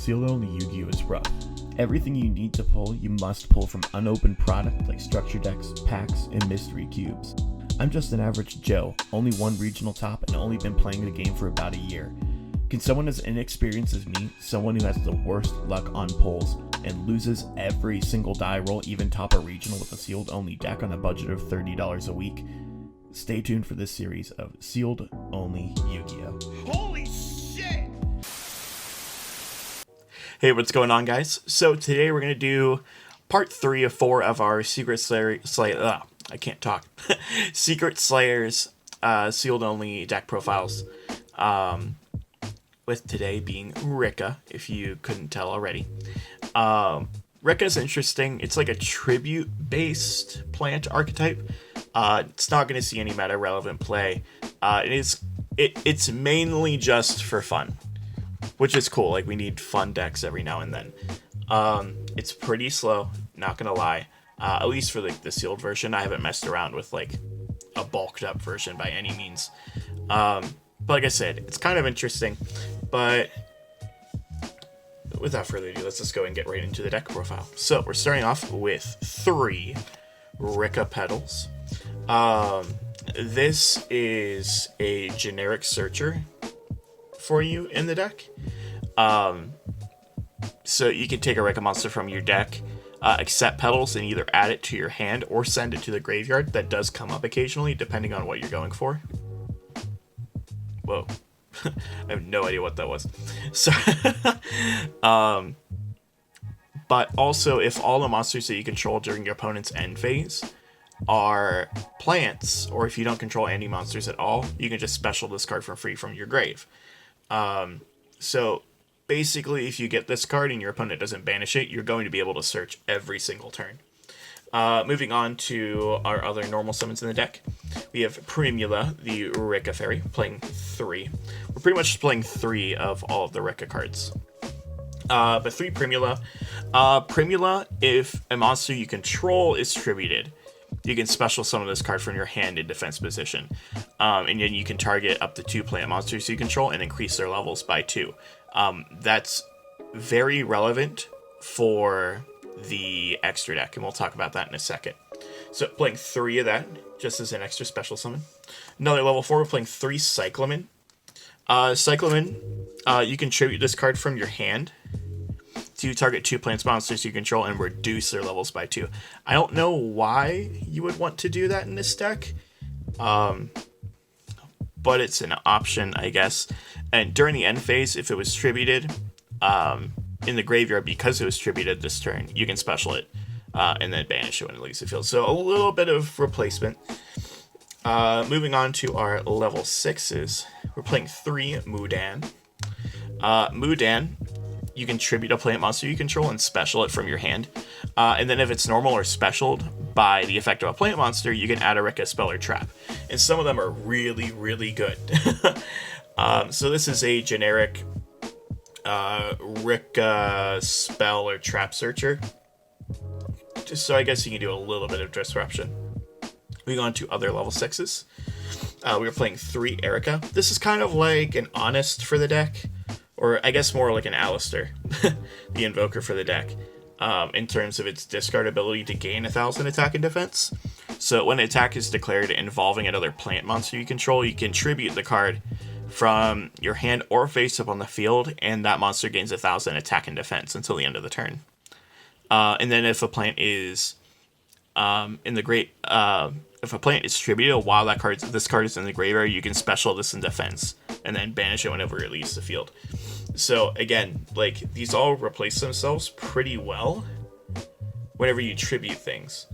sealed only Yu-Gi-Oh! Is rough. Everything you need to pull, you must pull from unopened product like structure decks, packs, and mystery cubes. I'm just an average Joe, only one regional top, and only been playing the game for about a year. Can someone as inexperienced as me, someone who has the worst luck on pulls, and loses every single die roll, even top a regional with a sealed only deck on a budget of $30 a week? Stay tuned for this series of Sealed Only Yu-Gi-Oh! Holy shit! Hey, what's going on, guys? So today we're going to do part 3 of 4 of our Secret Slayers sealed only deck profiles. With today being Rikka, if you couldn't tell already. Rikka's interesting. It's like a tribute-based plant archetype. It's not going to see any meta-relevant play. It's mainly just for fun, which is cool. Like, we need fun decks every now and then. It's pretty slow, not going to lie. At least for the sealed version. I haven't messed around with like a bulked up version by any means. But like I said, it's kind of interesting. But without further ado, let's just go and get right into the deck profile. So we're starting off with 3 Rikka Petals. This is a generic searcher for you in the deck. So you can take a Rikka monster from your deck, accept Petals, and either add it to your hand or send it to the graveyard. That does come up occasionally, depending on what you're going for. Whoa. I have no idea what that was. So, but also, if all the monsters that you control during your opponent's end phase are plants, or if you don't control any monsters at all, you can just special this card for free from your grave. So basically, if you get this card and your opponent doesn't banish it, you're going to be able to search every single turn. Moving on to our other normal summons in the deck. We have Primula, the Rikka Fairy, playing 3. We're pretty much playing 3 of all of the Rikka cards. But 3 Primula. Primula, if a monster you control is tributed, you can special summon this card from your hand in defense position. And then you can target up to 2 plant monsters you control and increase their levels by 2. That's very relevant for the extra deck, and we'll talk about that in a second. So playing 3 of that just as an extra special summon. Another level 4, we're playing 3 Cyclamen. Cyclamen, you can tribute this card from your hand to target 2 plants monsters you control and reduce their levels by 2. I don't know why you would want to do that in this deck, but it's an option, I guess. And during the end phase, if it was tributed in the graveyard because it was tributed this turn, you can special it and then banish it when it leaves the field. So a little bit of replacement. Moving on to our level 6s, we're playing 3 Mudan. Mudan, you can tribute a plant monster you control and special it from your hand. And then if it's normal or specialed by the effect of a plant monster, you can add a Rikka spell or trap. And some of them are really, really good. So this is a generic Rikka spell or trap searcher. Just so I guess you can do a little bit of disruption. Moving on to other level 6s. We were playing 3 Erica. This is kind of like an Honest for the deck. Or I guess more like an Alistair, the Invoker for the deck. In terms of its discard ability to gain 1,000 attack and defense. So when an attack is declared involving another plant monster you control, you can tribute the card from your hand or face up on the field, and that monster gains 1,000 attack and defense until the end of the turn. And then if a plant is if a plant is tributed while this card is in the graveyard, you can special this in defense and then banish it whenever it leaves the field. So again, like, these all replace themselves pretty well whenever you tribute things.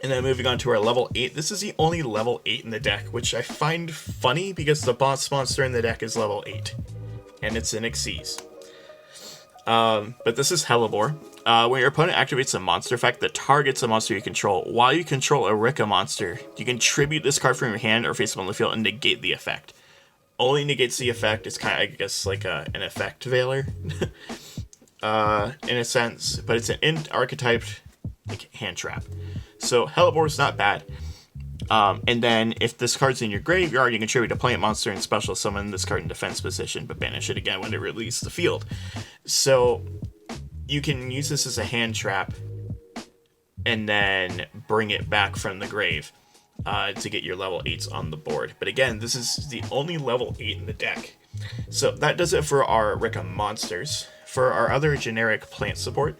And then moving on to our level 8. This is the only level 8 in the deck, which I find funny because the boss monster in the deck is level 8. And it's an Xyz. But this is Hellebore. When your opponent activates a monster effect that targets a monster you control, while you control a Rikka monster, you can tribute this card from your hand or face up on the field and negate the effect. Only negates the effect. It's kind of, I guess, like an effect veiler. In a sense. But it's an int archetype, like, hand trap. So Hellebore's not bad. And then if this card's in your graveyard, you can tribute a plant monster and special summon this card in defense position, but banish it again when it releases the field. So you can use this as a hand trap and then bring it back from the grave to get your level 8s on the board. But again, this is the only level 8 in the deck. So that does it for our Rikka monsters. For our other generic plant support,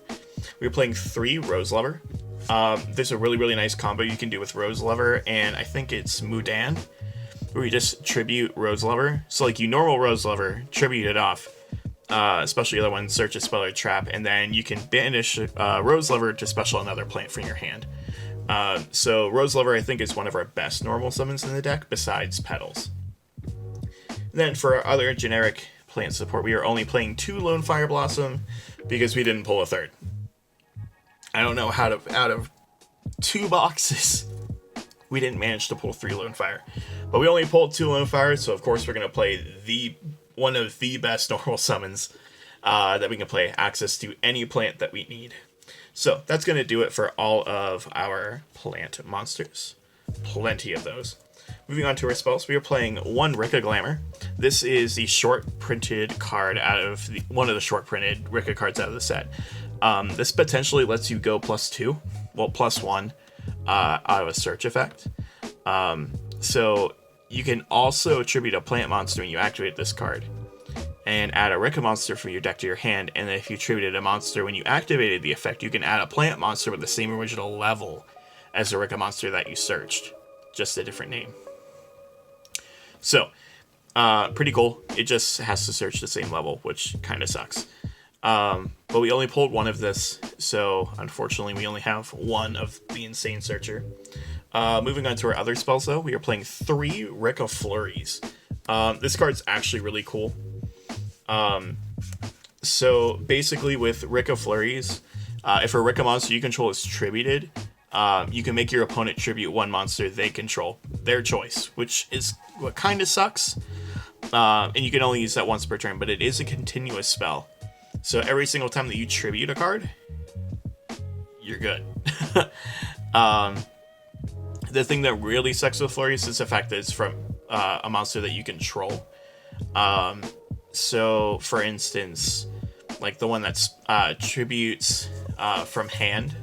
we're playing 3 Rose Lover. There's a really, really nice combo you can do with Rose Lover, and I think it's Mudan, where you just tribute Rose Lover. So like you normal Rose Lover, tribute it off, especially the other one, search a spell or trap, and then you can banish Rose Lover to special another plant from your hand. So Rose Lover, I think, is one of our best normal summons in the deck, besides Petals. Then for our other generic plant support, we are only playing 2 Lone Fire Blossom, because we didn't pull a third. I don't know how to, out of 2 boxes, we didn't manage to pull 3 Lone Fire. But we only pulled 2 Lone Fire, so of course we're going to play one of the best normal summons that we can play, access to any plant that we need. So that's going to do it for all of our plant monsters. Plenty of those. Moving on to our spells, we are playing 1 Rikka Glamour. This is the short printed card out of one of the short printed Rikka cards out of the set. This potentially lets you go +2, well, +1 out of a search effect. So you can also attribute a plant monster when you activate this card, and add a Rikka monster from your deck to your hand. And then if you attributed a monster when you activated the effect, you can add a plant monster with the same original level as the Rikka monster that you searched, just a different name. So, pretty cool. It just has to search the same level, which kind of sucks. But we only pulled 1 of this, so unfortunately we only have 1 of the Insane Searcher. Moving on to our other spells, though, we are playing 3 Rikka Flurries. This card's actually really cool. So basically with Rikka Flurries, if a Rikka monster you control is tributed, you can make your opponent tribute 1 monster they control, their choice, which is what kind of sucks. And you can only use that once per turn, but it is a continuous spell. So every single time that you tribute a card, you're good. The thing that really sucks with Flurries is the fact that it's from a monster that you control. So, for instance, like the one that's tributes from hand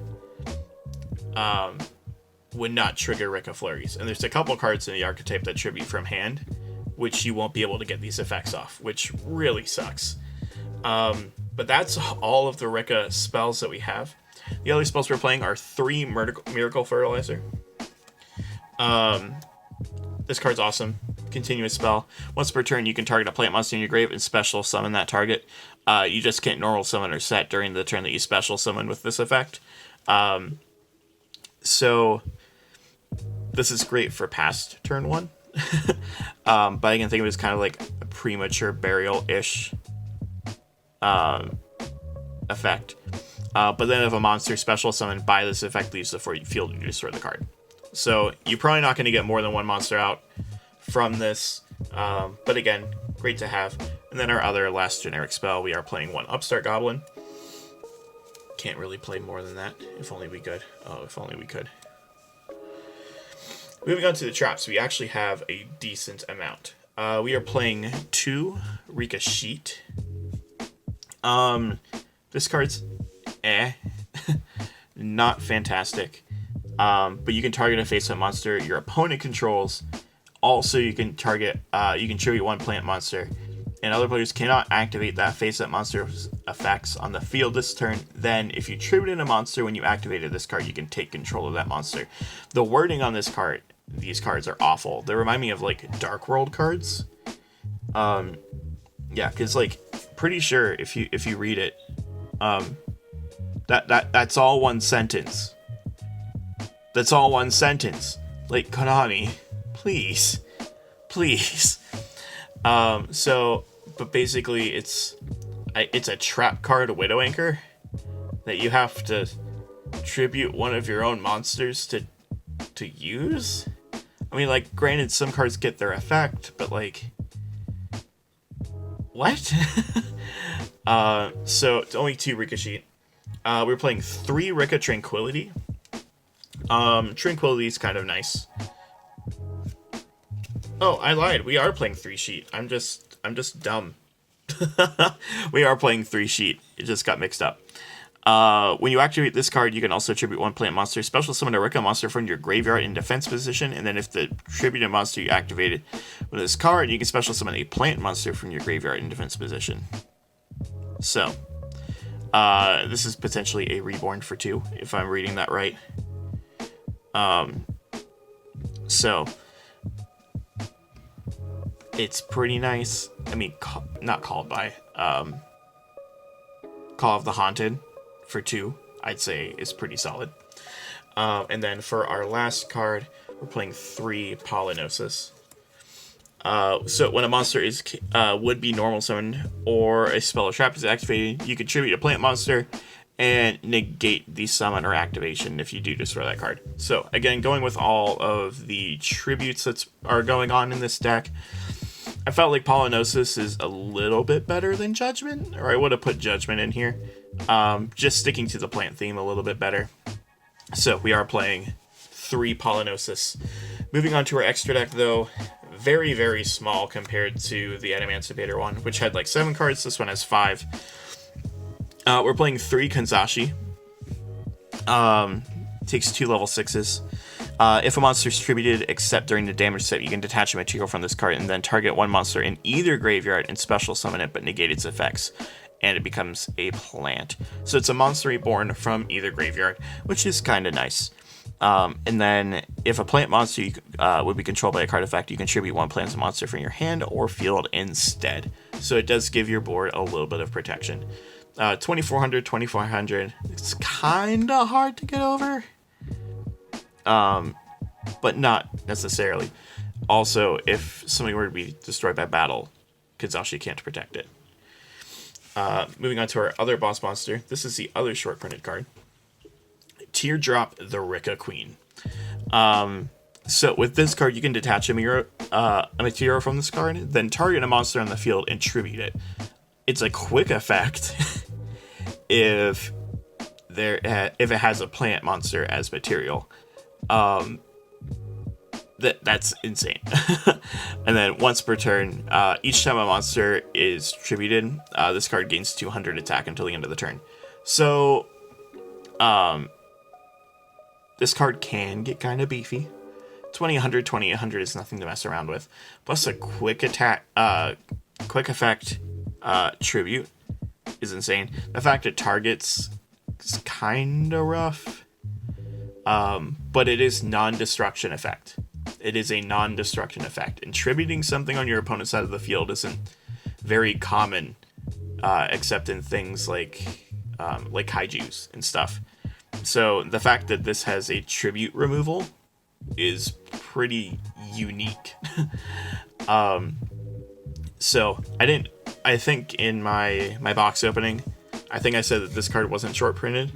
would not trigger Rikka Flurries. And there's a couple cards in the archetype that tribute from hand, which you won't be able to get these effects off, which really sucks. But that's all of the Rikka spells that we have. The other spells we're playing are 3 Miracle Fertilizer. This card's awesome. Continuous spell. Once per turn, you can target a plant monster in your grave and special summon that target. You just can't normal summon or set during the turn that you special summon with this effect. So this is great for past turn 1. But I can think of it as kind of like a premature burial-ish effect. But then if a monster special summoned by this effect leaves the field, you destroy the card. So you're probably not going to get more than 1 monster out from this. But again, great to have. And then our other last generic spell, we are playing 1 Upstart Goblin. Can't really play more than that. If only we could. Oh, if only we could. Moving on to the traps, we actually have a decent amount. We are playing 2 Rikka Sheet. This card's not fantastic. But you can target a face-up monster your opponent controls. Also, you can target, you can tribute 1 plant monster. And other players cannot activate that face-up monster's effects on the field this turn. Then, if you tributed a monster when you activated this card, you can take control of that monster. The wording on this card, these cards are awful. They remind me of, like, Dark World cards. Yeah, because, like, pretty sure if you read it, that's all 1 sentence. That's all 1 sentence. Like, Konami, please. But basically, it's a trap card, Widow Anchor, that you have to tribute 1 of your own monsters to use. I mean, like, granted, some cards get their effect, but like, what? So it's only 2 Rikka Sheet. We're playing 3 Rikka Tranquility. Tranquility is kind of nice. Oh, I lied. We are playing 3-sheet. I'm just dumb. We are playing 3-sheet. It just got mixed up. When you activate this card, you can also tribute one plant monster, special summon a Rikka monster from your graveyard in defense position, and then if the tributed monster you activated with this card, you can special summon a plant monster from your graveyard in defense position. So, this is potentially a reborn for 2, if I'm reading that right. So, it's pretty nice. I mean, not called by, Call of the Haunted for 2, I'd say is pretty solid. And then for our last card, we're playing 3 Polynosis. So when a monster is would be normal summoned or a spell or trap is activated, you can tribute a plant monster and negate the summon or activation if you do destroy that card. So again, going with all of the tributes that are going on in this deck, I felt like Polynosis is a little bit better than Judgment, or I would have put Judgment in here. Just sticking to the plant theme a little bit better. So we are playing 3 Polynosis. Moving on to our extra deck though, very, very small compared to the Emancipator one, which had like 7 cards. This one has 5. We're playing 3 Kanzashi. Takes 2 level 6s. If a monster is tributed except during the damage step, you can detach a material from this card and then target one monster in either graveyard and special summon it but negate its effects, and it becomes a plant. So it's a monster reborn from either graveyard, which is kind of nice. And then if a plant monster would be controlled by a card effect, you can tribute one plant monster from your hand or field instead. So it does give your board a little bit of protection. 2400, 2400. It's kind of hard to get over. But not necessarily. Also, if something were to be destroyed by battle, Kanzashi can't protect it. Moving on to our other boss monster. This is the other short printed card. Teardrop the Rikka Queen. So with this card, you can detach a material from this card, then target a monster on the field and tribute it. It's a quick effect if it has a plant monster as material. That's insane. And then once per turn, each time a monster is tributed, this card gains 200 attack until the end of the turn. So, this card can get kind of beefy. 20-100 is nothing to mess around with. Plus a quick attack, quick effect, tribute is insane. The fact it targets is kind of rough. But it is non-destruction effect. It is a non-destruction effect. And tributing something on your opponent's side of the field isn't very common, except in things like kaijus and stuff. So the fact that this has a tribute removal is pretty unique. So I think in my box opening, I think I said that this card wasn't short printed.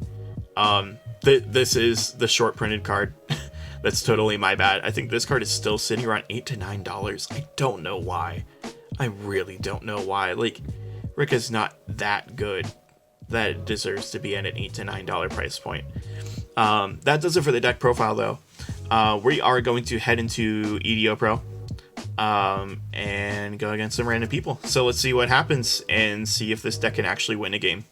This is the short printed card. That's totally my bad. I think this card is still sitting around $8 to $9. I don't know why. I really don't know why. Like, Rikka's not that good that it deserves to be at an $8 to $9 price point. That does it for the deck profile, though. We are going to head into EDO Pro and go against some random people. So let's see what happens and see if this deck can actually win a game.